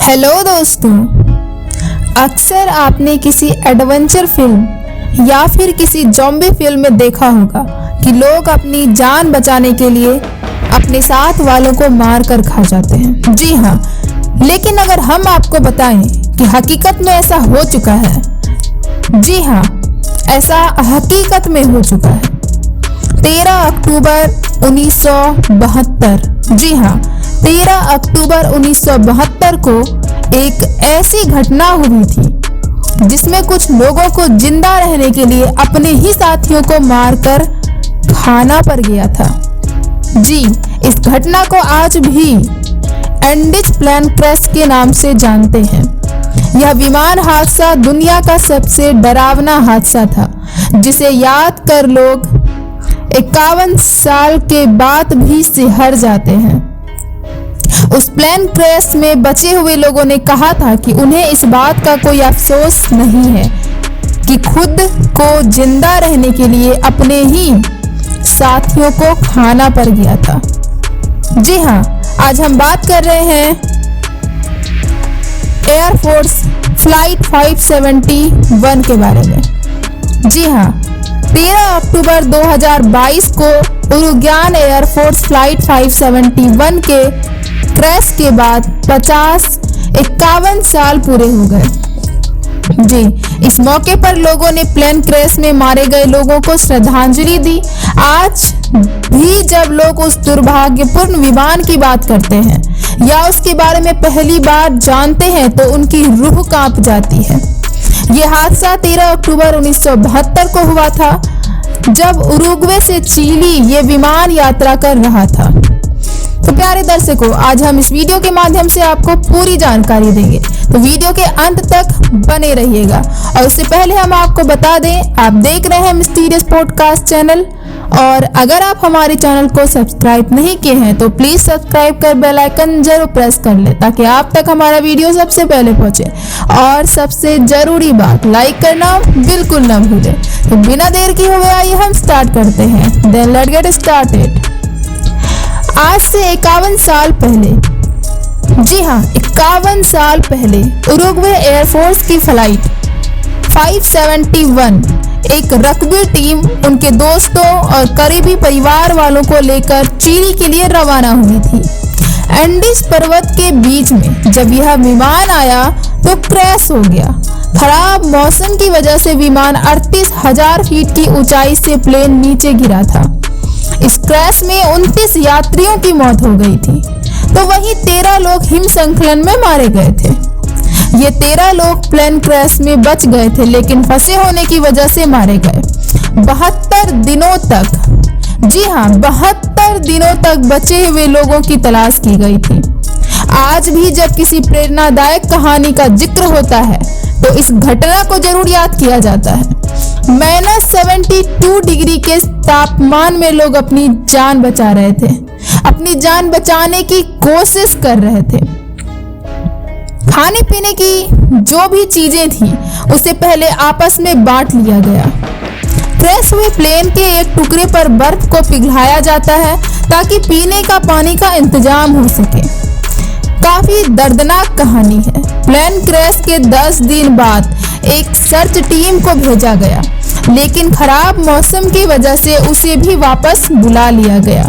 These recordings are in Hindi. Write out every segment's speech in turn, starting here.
हेलो दोस्तों, अक्सर आपने किसी एडवेंचर फिल्म या फिर किसी ज़ॉम्बी फिल्म में देखा होगा कि लोग अपनी जान बचाने के लिए अपने साथ वालों को मार कर खा जाते हैं। जी हाँ, लेकिन अगर हम आपको बताएं कि हकीकत में ऐसा हो चुका है, जी हाँ, ऐसा हकीकत में हो चुका है। 13 अक्टूबर 1972, जी हाँ, 13 अक्टूबर 1972 को एक ऐसी घटना हुई थी जिसमें कुछ लोगों को जिंदा रहने के लिए अपने ही साथियों को मारकर खाना पड़ गया था। जी, इस घटना को आज भी एंडिज प्लेन क्रैश के नाम से जानते हैं। यह विमान हादसा दुनिया का सबसे डरावना हादसा था, जिसे याद कर लोग 51 साल के बाद भी सिहर जाते हैं। उस प्लेन क्रैश में बचे हुए लोगों ने कहा था कि उन्हें इस बात का कोई अफसोस नहीं है कि खुद को जिंदा रहने के लिए अपने ही साथियों को खाना पड़ गया था। जी हाँ, आज हम बात कर रहे हैं एयरफोर्स फ्लाइट 571 के बारे में। जी हाँ, 13 अक्टूबर 2022 को उरुग्वेन एयरफोर्स फ्लाइट 571 के क्रैश के बाद 51 साल पूरे हो गए। जी, इस मौके पर लोगों ने प्लेन क्रैश में मारे गए लोगों को श्रद्धांजलि दी। आज भी जब लोग उस दुर्भाग्यपूर्ण विमान की बात करते हैं या उसके बारे में पहली बार जानते हैं तो उनकी रूह कांप जाती है। ये हादसा 13 अक्टूबर 1972 को हुआ था, जब उरुग्वे से चिली ये विमान यात्रा कर रहा था। तो प्यारे दर्शकों, आज हम इस वीडियो के माध्यम से आपको पूरी जानकारी देंगे, तो वीडियो के अंत तक बने रहिएगा। और उससे पहले हम आपको बता दें, आप देख रहे हैं मिस्टीरियस पॉडकास्ट चैनल, और अगर आप हमारे चैनल को सब्सक्राइब नहीं किए हैं तो प्लीज सब्सक्राइब कर बेल आइकन जरूर प्रेस कर ले, ताकि आप तक हमारा वीडियो सबसे पहले पहुंचे। और सबसे जरूरी बात, लाइक करना बिल्कुल न भूलें। तो बिना देर की हुए आइए हम स्टार्ट करते हैं। Then let's get started. आज से 51 साल पहले, जी हाँ, 51 साल पहले उरुग्वे एयरफोर्स की फ्लाइट 571 एक रग्बी टीम उनके दोस्तों और करीबी परिवार वालों को लेकर चिली के लिए रवाना हुई थी। एंडीज पर्वत के बीच में जब यह विमान आया तो क्रैश हो गया। खराब मौसम की वजह से विमान 38,000 फीट की ऊंचाई से प्लेन नीचे गिरा था। इस क्रैश में 29 यात्रियों की मौत हो गई थी, तो वहीं 13 लोग हिमस्खलन में मारे गए थे। ये 13 लोग प्लेन क्रैश में बच गए थे, लेकिन फंसे होने की वजह से मारे गए। 72 दिनों तक, जी हाँ, 72 दिनों तक बचे हुए लोगों की तलाश की गई थी। आज भी जब किसी प्रेरणादायक कहानी का जिक्र होता है तो इस घटना को जरूर याद किया जाता है। -72 डिग्री के तापमान में लोग अपनी जान बचा रहे थे, अपनी जान बचाने की कोशिश कर रहे थे। खाने पीने की जो भी चीजें थी उसे पहले आपस में बांट लिया गया। क्रैश हुए प्लेन के एक टुकड़े पर बर्फ को पिघलाया जाता है ताकि पीने का पानी का इंतजाम हो सके। काफी दर्दनाक कहानी है। प्लेन क्रैश के 10 दिन बाद एक सर्च टीम को भेजा गया, लेकिन खराब मौसम की वजह से उसे भी वापस बुला लिया गया।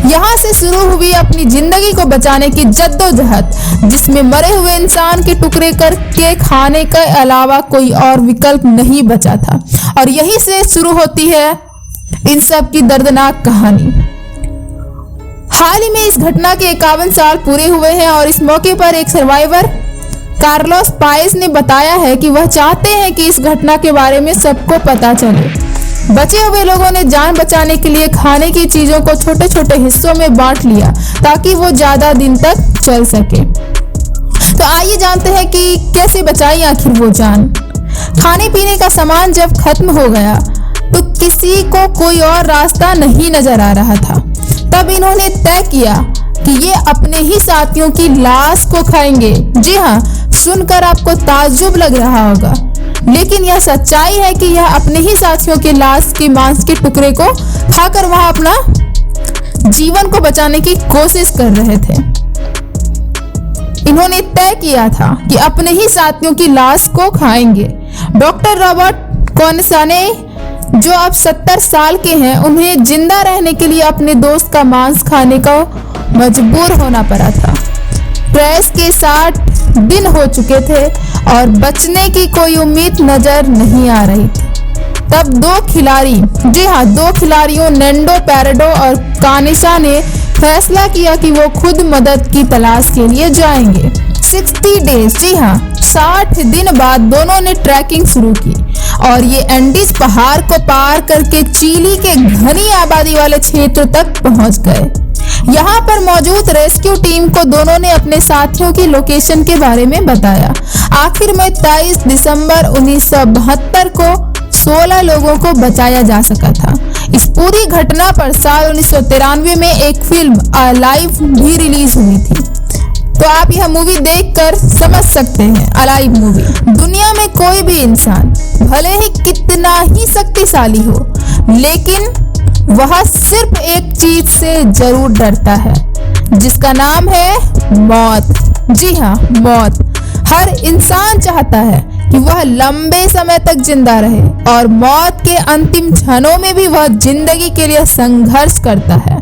यहाँ से शुरू हुई अपनी जिंदगी को बचाने की जद्दोजहद, जिसमें मरे हुए इंसान के टुकड़े करके खाने के अलावा कोई और विकल्प नहीं बचा था। और यहीं से शुरू होती है इन सब की दर्दनाक कहानी। हाल ही में इस घटना के 51 साल पूरे हुए हैं, और इस मौके पर एक सर्वाइवर कार्लोस पाएस ने बताया है कि वह चाहते हैं कि इस घटना के बारे में सबको पता चले। बचे हुए लोगों ने जान बचाने के लिए खाने की चीजों को छोटे छोटे हिस्सों में बांट लिया ताकि वो ज्यादा दिन तक चल सके। तो आइए जानते हैं कि कैसे बचाई आखिर वो जान। खाने पीने का सामान जब खत्म हो गया तो किसी को कोई और रास्ता नहीं नजर आ रहा था। तब इन्होंने तय किया कि ये अपने ही साथियों की लाश को खाएंगे। जी हाँ, सुनकर आपको ताज्जुब लग रहा होगा, लेकिन यह सच्चाई है कि यह अपने ही साथियों के लाश के मांस के टुकड़े को खाकर वहां अपना जीवन को बचाने की कोशिश कर रहे थे। इन्होंने तय किया था कि अपने ही साथियों की लाश को खाएंगे। डॉक्टर रॉबर्ट कॉनसाने, जो अब 70 साल के हैं, उन्हें जिंदा रहने के लिए अपने दोस्त का मांस खाने को मजबूर होना पड़ा था। क्रैश के 60 दिन हो चुके थे और बचने की कोई उम्मीद नजर नहीं आ रही थी। तब दो खिलाड़ियों नैंडो पैराडो और कानिशा ने फैसला किया कि वो खुद मदद की तलाश के लिए जाएंगे। 60 डेज, 60 दिन बाद दोनों ने ट्रैकिंग शुरू की और ये एंडीज पहाड़ को पार करके चिली के घनी आबादी वाले क्षेत्र तक पहुंच गए। यहाँ पर मौजूद रेस्क्यू टीम को दोनों ने अपने साथियों की लोकेशन के बारे में बताया। आखिर में 23 दिसंबर 1972 को 16 लोगों को बचाया जा सका था। इस पूरी घटना पर साल 1993 में एक फिल्म अलाइव भी रिलीज हुई थी, तो आप यह मूवी देखकर समझ सकते हैं। Alive movie. दुनिया में कोई भी इंसान भले ही कितना ही शक्तिशाली हो, लेकिन वह सिर्फ एक चीज से जरूर डरता है, जिसका नाम है मौत। जी हाँ, मौत। हर इंसान चाहता है कि वह लंबे समय तक जिंदा रहे और मौत के अंतिम क्षणों में भी वह जिंदगी के लिए संघर्ष करता है।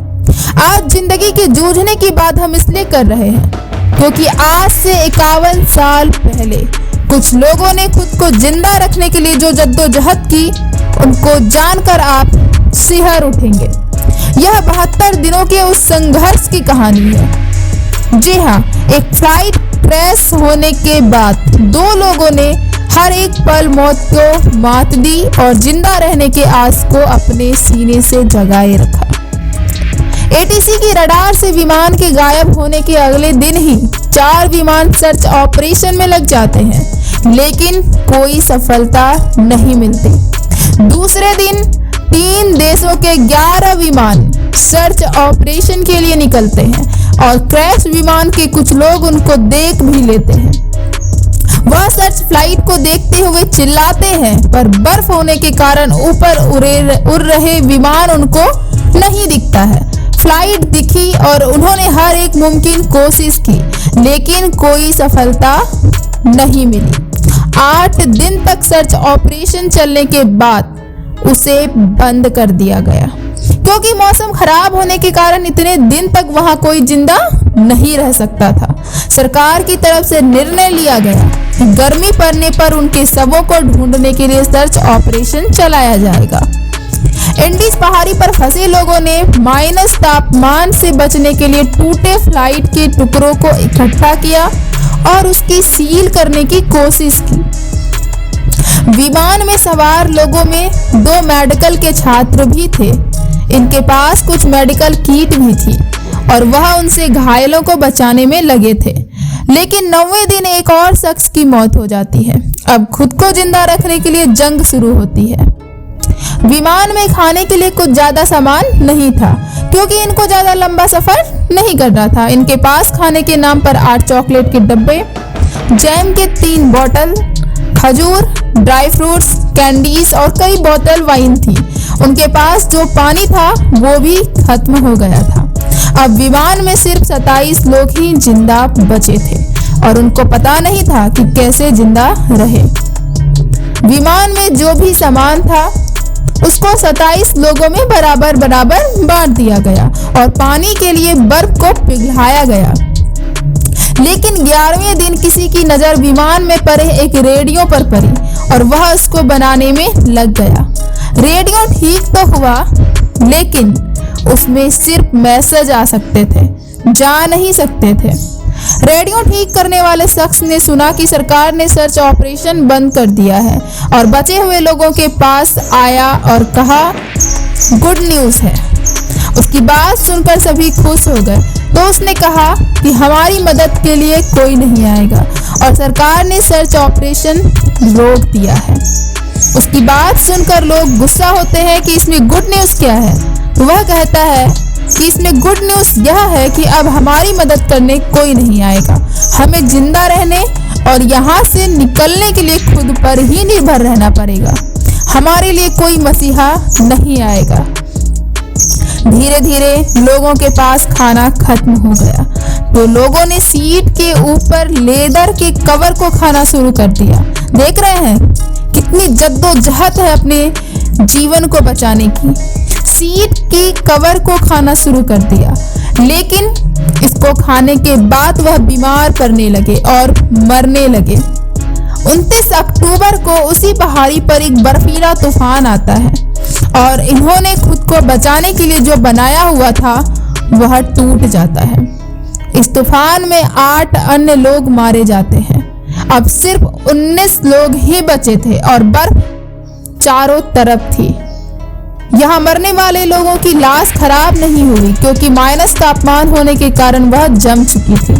आज जिंदगी के जूझने की बात हम इसलिए कर रहे हैं क्योंकि आज से 51 साल पहले कुछ लोगों ने खुद को जिंदा रखने के लिए जो जद्दोजहद की, उनको जानकर आप सिहर उठेंगे। यह 72 दिनों के उस संघर्ष की कहानी है। जी हाँ, एक फ्लाइट क्रैश होने के बाद दो लोगों ने हर एक पल मौत को मात दी और जिंदा रहने के आस को अपने सीने से जगाए रखा। एटीसी की रडार से विमान के गायब होने के अगले दिन ही 4 विमान सर्च ऑपरेशन में लग जाते हैं, लेकिन कोई सफलता नहीं मिलती। दूसरे दिन 3 देशों के 11 विमान सर्च ऑपरेशन के लिए निकलते हैं और क्रैश विमान के कुछ लोग उनको देख भी लेते हैं। वह सर्च फ्लाइट को देखते हुए चिल्लाते हैं, पर बर्फ होने के कारण ऊपर उड़ रहे विमान उनको नहीं दिखता है। फ्लाइट दिखी और उन्होंने हर एक मुमकिन कोशिश की, लेकिन कोई सफलता नहीं मिली। 8 दिन तक सर्च ऑपरेशन चलने के बाद उसे बंद कर दिया गया, क्योंकि मौसम खराब होने के कारण इतने दिन तक वहां कोई जिंदा नहीं रह सकता था। सरकार की तरफ से निर्णय लिया गया कि गर्मी पड़ने पर उनके शवों को ढूंढने के लिए सर्च ऑपरेशन चलाया जाएगा। एंडीज पहाड़ी पर फंसे लोगों ने माइनस तापमान से बचने के लिए टूटे फ्लाइट के टुकड़ों को इकट्ठा किया और उसकी सील करने की कोशिश की। विमान में सवार लोगों में 2 मेडिकल के छात्र भी थे। इनके पास कुछ मेडिकल किट भी थी और वह उनसे घायलों को बचाने में लगे थे। लेकिन 90वें दिन एक और शख्स की मौत हो जाती है। अब खुद को जिंदा रखने के लिए जंग शुरू होती है। विमान में खाने के लिए कुछ ज्यादा सामान नहीं था, क्योंकि इनको ज्यादा लंबा सफर नहीं करना था। इनके पास खाने के नाम पर 8 चॉकलेट के डब्बे, जैम के 3 बोतल, खजूर, ड्राई फ्रूट्स, कैंडीज और कई बोतल वाइन थी। उनके पास जो पानी था वो भी खत्म हो गया था। अब विमान में सिर्फ 27 लोग ही जिंदा बचे थे और उनको पता नहीं था कि कैसे जिंदा रहे। विमान में जो भी सामान था उसको 27 लोगों में बराबर बांट दिया गया और पानी के लिए बर्फ को पिघलाया गया। लेकिन 11वें दिन किसी की नजर विमान में पड़े एक रेडियो पर पड़ी और वह उसको बनाने में लग गया। रेडियो ठीक तो हुआ, लेकिन उसमें सिर्फ मैसेज आ सकते थे, जा नहीं सकते थे। रेडियो ठीक करने वाले शख्स ने सुना कि सरकार ने सर्च ऑपरेशन बंद कर दिया है और बचे हुए लोगों के पास आया और कहा, गुड न्यूज़ है। उसकी बात सुनकर सभी खुश हो गए, तो उसने कहा कि हमारी मदद के लिए कोई नहीं आएगा और सरकार ने सर्च ऑपरेशन रोक दिया है। उसकी बात सुनकर लोग गुस्सा होते हैं कि इसमें गुड न्यूज़ क्या है। तो वह कहता है कि इसमें गुड न्यूज़ यह है कि अब हमारी मदद करने कोई नहीं आएगा। हमें जिंदा रहने और यहाँ से निकलने के लिए खुद पर ही निर्भर रहना पड़ेगा। हमारे लिए कोई मसीहा नहीं आएगा। धीरे धीरे लोगों के पास खाना खत्म हो गया तो लोगों ने सीट के ऊपर लेदर के कवर को खाना शुरू कर दिया। देख रहे हैं कितनी जद्दोजहद है अपने जीवन को बचाने की। सीट के कवर को खाना शुरू कर दिया, लेकिन इसको खाने के बाद वह बीमार पड़ने लगे और मरने लगे। 29 अक्टूबर को उसी पहाड़ी पर एक बर्फीला तूफान आता है और इन्होंने खुद को बचाने के लिए जो बनाया हुआ था वह टूट जाता है। इस तूफान में 8 अन्य लोग मारे जाते हैं। अब सिर्फ 19 लोग ही बचे थे और बर्फ चारों तरफ थी। यहाँ मरने वाले लोगों की लाश खराब नहीं हुई क्योंकि माइनस तापमान होने के कारण वह जम चुकी थी।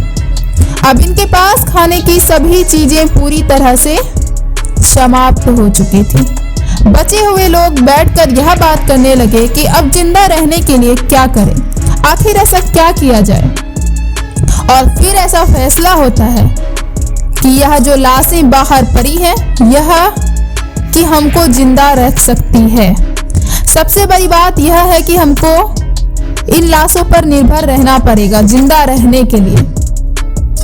अब इनके पास खाने की सभी चीजें पूरी तरह से समाप्त हो चुकी थी। बचे हुए लोग बैठकर यह बात करने लगे कि अब जिंदा रहने के लिए क्या करें, आखिर ऐसा क्या किया जाए। और फिर ऐसा फैसला होता है कि यह जो लाशें बाहर पड़ी हैं यह कि हमको जिंदा रख सकती है। सबसे बड़ी बात यह है कि हमको इन लाशों पर निर्भर रहना पड़ेगा जिंदा रहने के लिए।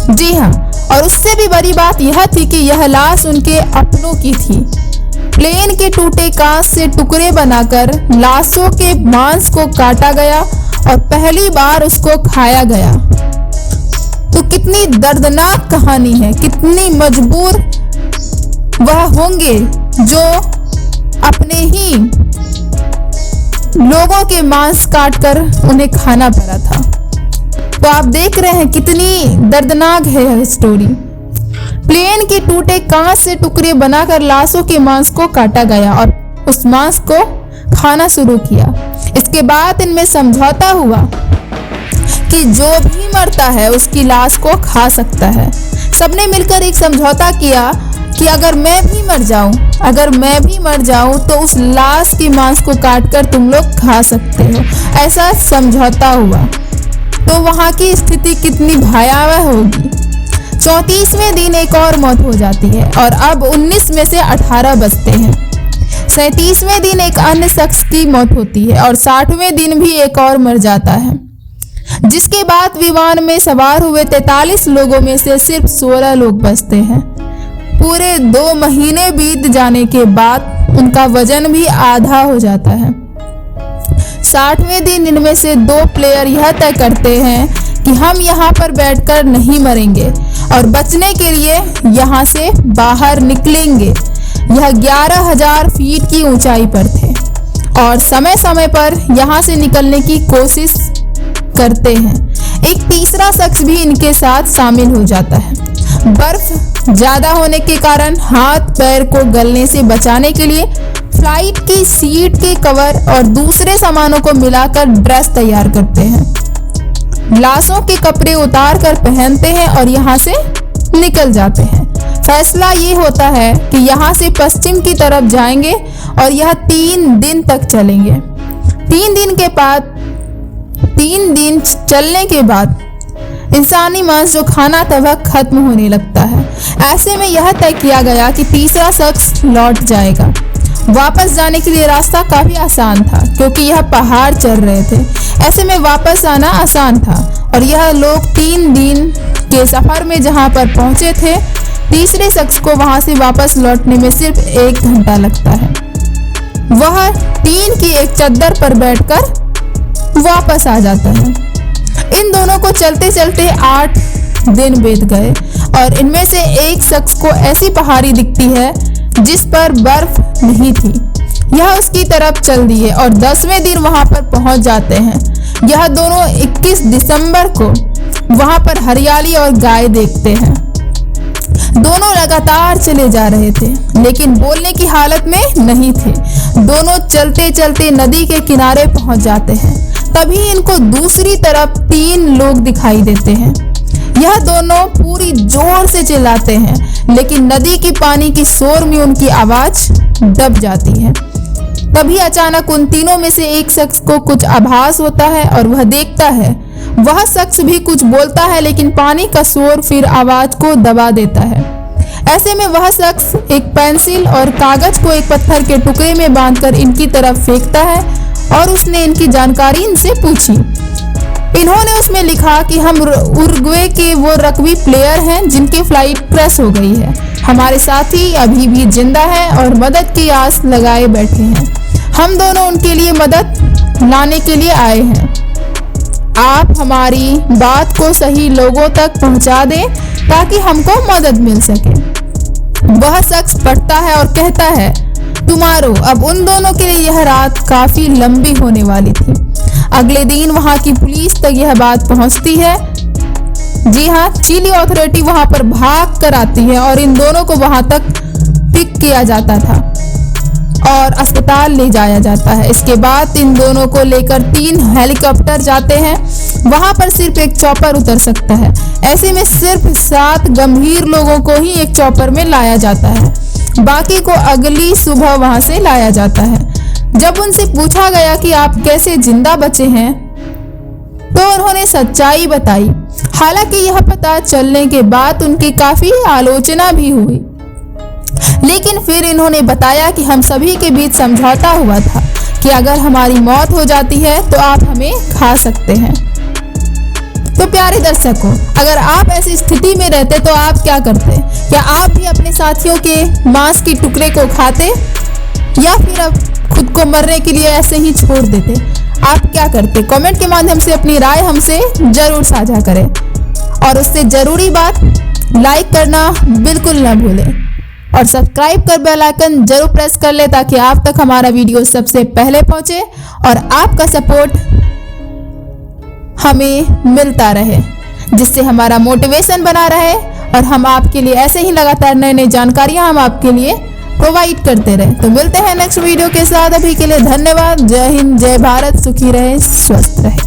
जी हाँ, और उससे भी बड़ी बात यह थी कि यह लाश उनके अपनों की थी। प्लेन के टूटे कांच से टुकड़े बनाकर लाशों के मांस को काटा गया और पहली बार उसको खाया गया। तो कितनी दर्दनाक कहानी है, कितनी मजबूर वह होंगे जो अपने ही लोगों के मांस काटकर उन्हें खाना पड़ा था। तो आप देख रहे हैं कितनी दर्दनाक है यह स्टोरी। प्लेन के टूटे कांच से टुकड़े बनाकर लाशों के मांस को काटा गया और उस मांस को खाना शुरू किया। इसके बाद इनमें समझौता हुआ कि जो भी मरता है उसकी लाश को खा सकता है। सबने मिलकर एक समझौता किया कि अगर मैं भी मर जाऊं तो उस लाश की मांस को काटकर तुम लोग खा सकते हो। ऐसा समझौता हुआ। तो वहां की स्थिति कितनी भयावह होगी। 34वें दिन एक और मौत हो जाती है और अब 19 में से 18 बचते हैं। 37वें दिन एक अन्य शख्स की मौत होती है और 60वें दिन भी एक और मर जाता है, जिसके बाद विमान में सवार हुए 43 लोगों में से सिर्फ 16 लोग बचते हैं। पूरे 2 महीने बीत जाने के बाद उनका वजन भी आधा हो जाता है। 60वें दिन इनमें से 2 प्लेयर यह तय करते हैं कि हम यहाँ पर बैठकर नहीं मरेंगे और बचने के लिए यहाँ से बाहर निकलेंगे। यह 11,000 फीट की ऊंचाई पर थे और समय समय पर यहाँ से निकलने की कोशिश करते हैं। एक तीसरा शख्स भी इनके साथ शामिल हो जाता है। बर्फ ज्यादा होने के कारण हाथ पैर को गलने से बचाने के लिए फ्लाइट की सीट के कवर और दूसरे सामानों को मिलाकर ड्रेस तैयार करते हैं। लाशों के कपड़े उतार कर पहनते हैं और यहाँ से निकल जाते हैं। फैसला ये होता है कि यहाँ से पश्चिम की तरफ जाएंगे और यह 3 दिन तक चलेंगे। 3 दिन चलने के बाद इंसानी मांस जो खाना था वह खत्म होने लगता है। ऐसे में यह तय किया गया कि तीसरा शख्स लौट जाएगा। वापस जाने के लिए रास्ता काफी आसान था क्योंकि यह पहाड़ चढ़ रहे थे। ऐसे में वापस आना आसान था और यह लोग 3 दिन के सफर में जहां पर पहुंचे थे, तीसरे शख्स को वहां से वापस लौटने में सिर्फ 1 घंटा लगता है। वह टीन की एक चद्दर पर बैठकर वापस आ जाता है। इन दोनों को चलते चलते 8 दिन बीत गए और इनमें से एक शख्स को ऐसी पहाड़ी दिखती है जिस पर बर्फ नहीं थी। यह उसकी तरफ चल दिए और 10वें दिन वहां पर पहुंच जाते हैं। यह दोनों 21 दिसंबर को वहां पर हरियाली और गाय देखते हैं। दोनों लगातार चले जा रहे थे लेकिन बोलने की हालत में नहीं थे। दोनों चलते चलते नदी के किनारे पहुंच जाते हैं। तभी इनको दूसरी तरफ 3 लोग दिखाई देते हैं। यह दोनों पूरी जोर से चिल्लाते हैं लेकिन नदी की पानी की शोर में उनकी आवाज दब जाती है। तभी अचानक उन तीनों में से एक शख्स को कुछ आभास होता है और वह देखता है। वह शख्स भी कुछ बोलता है लेकिन पानी का शोर फिर आवाज को दबा देता है। ऐसे में वह शख्स एक पेंसिल और कागज को एक पत्थर के टुकड़े में बांधकर इनकी तरफ फेंकता है और उसने इनकी जानकारी इनसे पूछी। इन्होंने उसमें लिखा कि हम उरुग्वे के वो रग्बी प्लेयर हैं जिनकी फ्लाइट क्रैश हो गई है। हमारे साथी अभी भी जिंदा है और मदद की आस लगाए बैठे हैं। हम दोनों उनके लिए मदद लाने के लिए आए हैं। आप हमारी बात को सही लोगों तक पहुंचा दें ताकि हमको मदद मिल सके। वह शख्स पढ़ता है और कहता है, तुम्हारो अब उन दोनों के लिए यह रात काफी लंबी होने वाली थी। अगले दिन वहां की पुलिस तक यह बात पहुंचती है। जी हाँ, चिली अथॉरिटी वहां पर भाग कर आती है और इन दोनों को वहां तक पिक किया जाता था और अस्पताल ले जाया जाता है। इसके बाद इन दोनों को लेकर 3 हेलीकॉप्टर जाते हैं। वहां पर सिर्फ एक चॉपर उतर सकता है। ऐसे में सिर्फ 7 गंभीर लोगों को ही एक चॉपर में लाया जाता है, बाकी को अगली सुबह वहां से लाया जाता है। जब उनसे पूछा गया कि आप कैसे जिंदा बचे हैं तो उन्होंने सच्चाई बताई। हालांकि यह पता चलने के बाद उनकी काफी आलोचना भी हुई, लेकिन फिर इन्होंने बताया कि हम सभी के बीच समझौता हुआ था कि अगर हमारी मौत हो जाती है तो आप हमें खा सकते हैं। तो प्यारे दर्शकों, अगर आप ऐसी स्थिति में रहते तो आप क्या करते? क्या आप भी अपने साथियों के मांस के टुकड़े को खाते या फिर अब खुद को मरने के लिए ऐसे ही छोड़ देते? आप क्या करते? कमेंट के माध्यम से अपनी राय हमसे जरूर साझा करें और उससे जरूरी बात लाइक करना बिल्कुल ना भूलें और सब्सक्राइब कर बेल आइकन जरूर प्रेस कर ले ताकि आप तक हमारा वीडियो सबसे पहले पहुंचे और आपका सपोर्ट हमें मिलता रहे, जिससे हमारा मोटिवेशन बना रहे और हम आपके लिए ऐसे ही लगातार नई नई जानकारियां हम आपके लिए प्रोवाइड करते रहे। तो मिलते हैं नेक्स्ट वीडियो के साथ। अभी के लिए धन्यवाद। जय हिंद, जय भारत, सुखी रहे, स्वस्थ रहे।